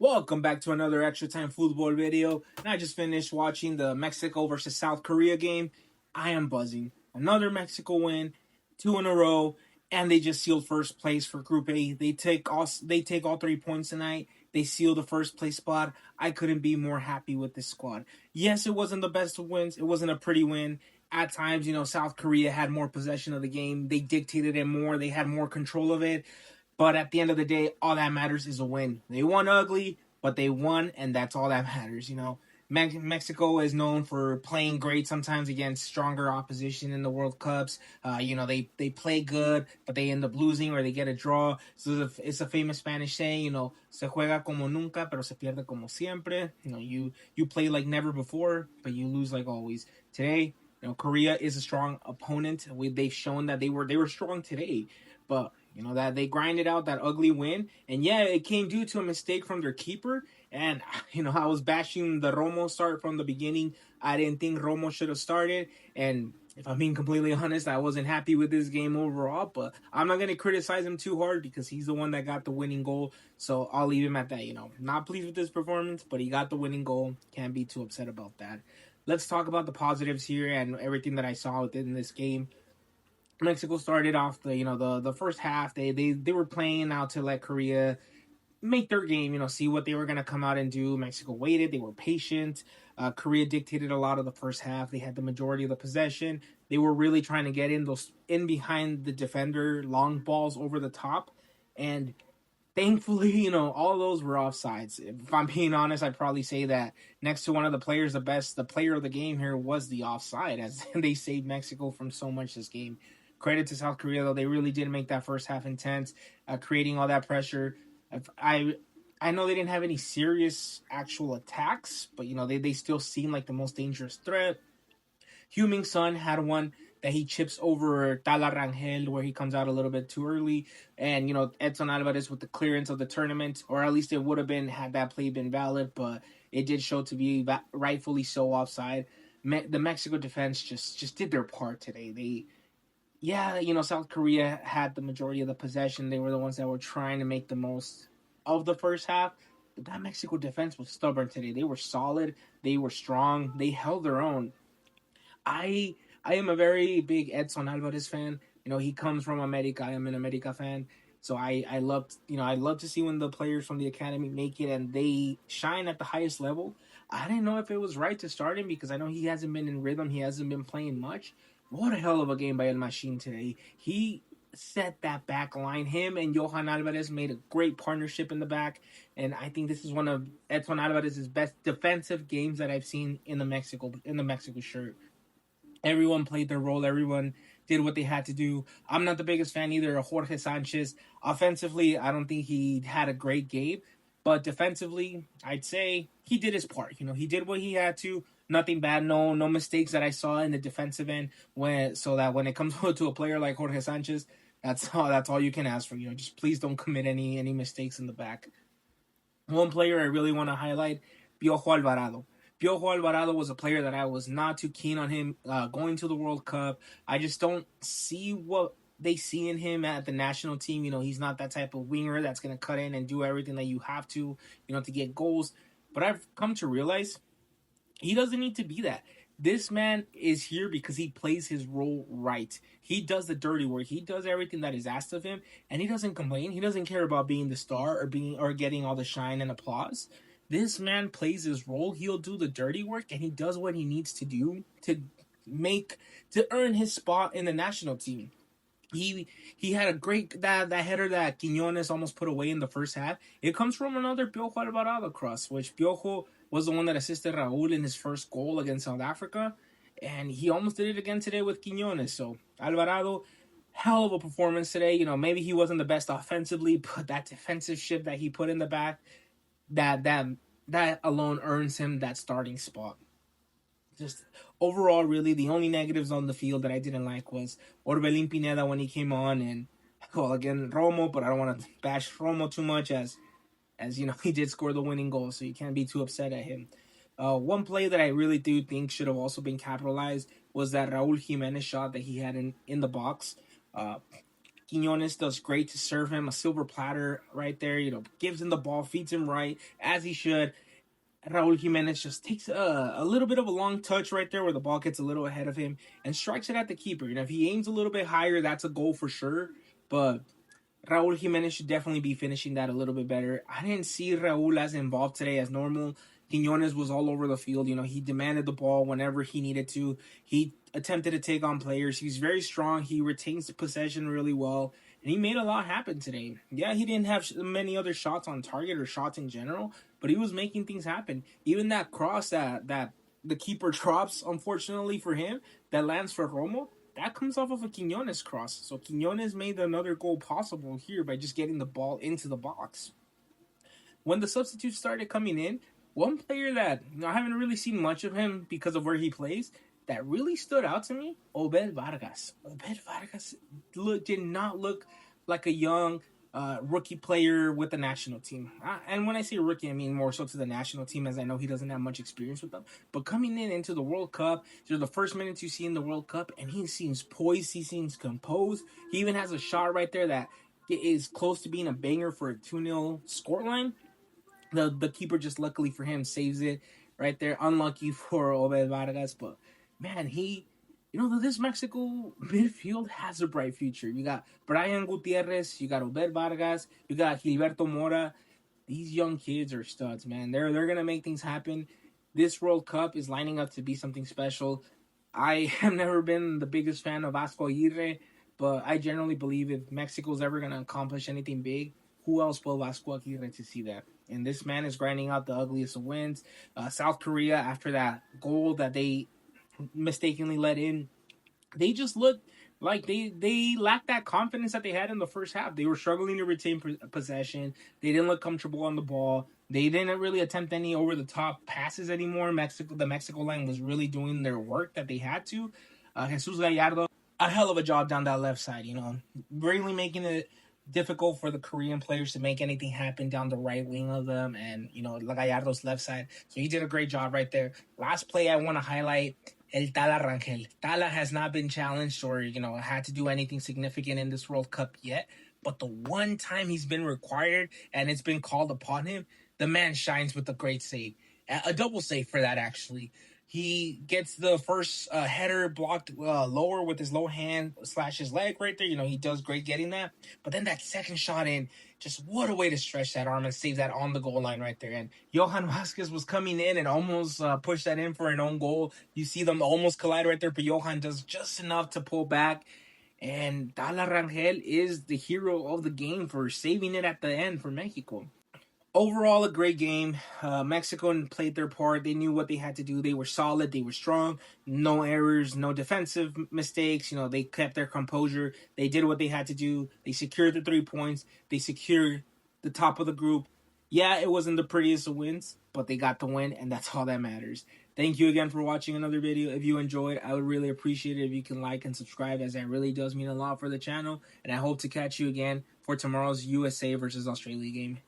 Welcome back to another Extra Time Football video. And I just finished watching the Mexico versus South Korea game. I am buzzing. Another Mexico win, 2 in a row, and they just sealed first place for Group A. They take all 3 points tonight. They seal the first place spot. I couldn't be more happy with this squad. Yes, it wasn't the best of wins. It wasn't a pretty win. At times, South Korea had more possession of the game. They dictated it more. They had more control of it. But at the end of the day, all that matters is a win. They won ugly, but they won, and that's all that matters. Mexico is known for playing great sometimes against stronger opposition in the World Cups. They play good, but they end up losing or they get a draw. So it's a famous Spanish saying, se juega como nunca, pero se pierde como siempre. You play like never before, but you lose like always. Today, Korea is a strong opponent. They've shown that they were strong today, but that they grinded out that ugly win. And yeah, it came due to a mistake from their keeper. And, I was bashing the Romo start from the beginning. I didn't think Romo should have started. And if I'm being completely honest, I wasn't happy with this game overall. But I'm not going to criticize him too hard because he's the one that got the winning goal. So I'll leave him at that. Not pleased with his performance, but he got the winning goal. Can't be too upset about that. Let's talk about the positives here and everything that I saw within this game. Mexico started off the first half. They were playing out to let Korea make their game, see what they were going to come out and do. Mexico waited. They were patient. Korea dictated a lot of the first half. They had the majority of the possession. They were really trying to get in behind the defender, long balls over the top. And thankfully, all of those were offsides. If I'm being honest, I'd probably say that next to one of the players, the player of the game here was the offside, as they saved Mexico from so much this game. Credit to South Korea, though. They really did make that first half intense, creating all that pressure. I know they didn't have any serious actual attacks, but, they still seem like the most dangerous threat. Heung-min Son had one that he chips over Tala Rangel, where he comes out a little bit too early. And, Edson Alvarez with the clearance of the tournament, or at least it would have been had that play been valid, but it did show to be rightfully so offside. The Mexico defense just did their part today. South Korea had the majority of the possession. They were the ones that were trying to make the most of the first half. But that Mexico defense was stubborn today. They were solid. They were strong. They held their own. I am a very big Edson Alvarez fan. He comes from America. I am an America fan. So I love to see when the players from the academy make it and they shine at the highest level. I didn't know if it was right to start him because I know he hasn't been in rhythm. He hasn't been playing much. What a hell of a game by El Machine today. He set that back line. Him and Johan Alvarez made a great partnership in the back. And I think this is one of Edson Alvarez's best defensive games that I've seen in the Mexico shirt. Everyone played their role. Everyone did what they had to do. I'm not the biggest fan either of Jorge Sanchez. Offensively, I don't think he had a great game. But defensively, I'd say he did his part. He did what he had to. Nothing bad, no mistakes that I saw in the defensive end. So that when it comes to a player like Jorge Sanchez, that's all you can ask for. Just please don't commit any mistakes in the back. One player I really want to highlight, Piojo Alvarado. Piojo Alvarado was a player that I was not too keen on him going to the World Cup. I just don't see what they see in him at the national team. He's not that type of winger that's going to cut in and do everything that you have to get goals. But I've come to realize he doesn't need to be that. This man is here because he plays his role right. He does the dirty work. He does everything that is asked of him, and he doesn't complain. He doesn't care about being the star or getting all the shine and applause. This man plays his role. He'll do the dirty work, and he does what he needs to do to earn his spot in the national team. He had a great that header that Quiñones almost put away in the first half. It comes from another Piojo Alvarado cross, which Piojo was the one that assisted Raúl in his first goal against South Africa, and he almost did it again today with Quiñones. So Alvarado, hell of a performance today. Maybe he wasn't the best offensively, but that defensive shift that he put in the back, that alone earns him that starting spot. Just overall, really, the only negatives on the field that I didn't like was Orbelín Pineda when he came on, and again Romo, but I don't want to bash Romo too much as he did score the winning goal, so you can't be too upset at him. One play that I really do think should have also been capitalized was that Raúl Jiménez shot that he had in the box. Quinones does great to serve him a silver platter right there. Gives him the ball, feeds him right as he should. Raul Jimenez just takes a little bit of a long touch right there where the ball gets a little ahead of him and strikes it at the keeper. If he aims a little bit higher, that's a goal for sure. But Raul Jimenez should definitely be finishing that a little bit better. I didn't see Raul as involved today as normal. Quinones was all over the field. He demanded the ball whenever he needed to. He attempted to take on players. He's very strong. He retains the possession really well. And he made a lot happen today. Yeah, he didn't have many other shots on target or shots in general, but he was making things happen. Even that cross that the keeper drops, unfortunately for him, that lands for Romo, that comes off of a Quinones cross. So Quinones made another goal possible here by just getting the ball into the box. When the substitutes started coming in, one player that I haven't really seen much of him because of where he plays, that really stood out to me, Obed Vargas. Obed Vargas did not look like a young rookie player with the national team. And when I say rookie, I mean more so to the national team, as I know he doesn't have much experience with them. But coming into the World Cup, they're the first minutes you see in the World Cup, and he seems poised, he seems composed. He even has a shot right there that is close to being a banger for a 2-0 scoreline. The keeper, just luckily for him, saves it right there. Unlucky for Obed Vargas, but man, this Mexico midfield has a bright future. You got Brian Gutierrez, you got Obed Vargas, you got Gilberto Mora. These young kids are studs, man. They're gonna make things happen. This World Cup is lining up to be something special. I have never been the biggest fan of Vasco Aguirre, but I generally believe if Mexico's ever gonna accomplish anything big, who else but Vasco Aguirre to see that? And this man is grinding out the ugliest of wins. South Korea, after that goal that they mistakenly let in, they just looked like they lacked that confidence that they had in the first half. They were struggling to retain possession. They didn't look comfortable on the ball. They didn't really attempt any over the top passes anymore. The Mexico line was really doing their work that they had to. Jesus Gallardo, a hell of a job down that left side. Really making it difficult for the Korean players to make anything happen down the right wing of them, and Gallardo's left side. So he did a great job right there. Last play I want to highlight, El Tala Rangel. Tala has not been challenged or had to do anything significant in this World Cup yet, but the one time he's been required and it's been called upon him, the man shines with a great save, a double save for that actually. He gets the first header blocked lower with his low hand / his leg right there. He does great getting that. But then that second shot in, just what a way to stretch that arm and save that on the goal line right there. And Johan Vasquez was coming in and almost pushed that in for an own goal. You see them almost collide right there, but Johan does just enough to pull back. And Tala Rangel is the hero of the game for saving it at the end for Mexico. Overall, a great game. Mexico played their part. They knew what they had to do. They were solid. They were strong. No errors, no defensive mistakes. They kept their composure. They did what they had to do. They secured the 3 points. They secured the top of the group. Yeah, it wasn't the prettiest of wins, but they got the win, and that's all that matters. Thank you again for watching another video. If you enjoyed, I would really appreciate it if you can like and subscribe, as that really does mean a lot for the channel. And I hope to catch you again for tomorrow's USA versus Australia game.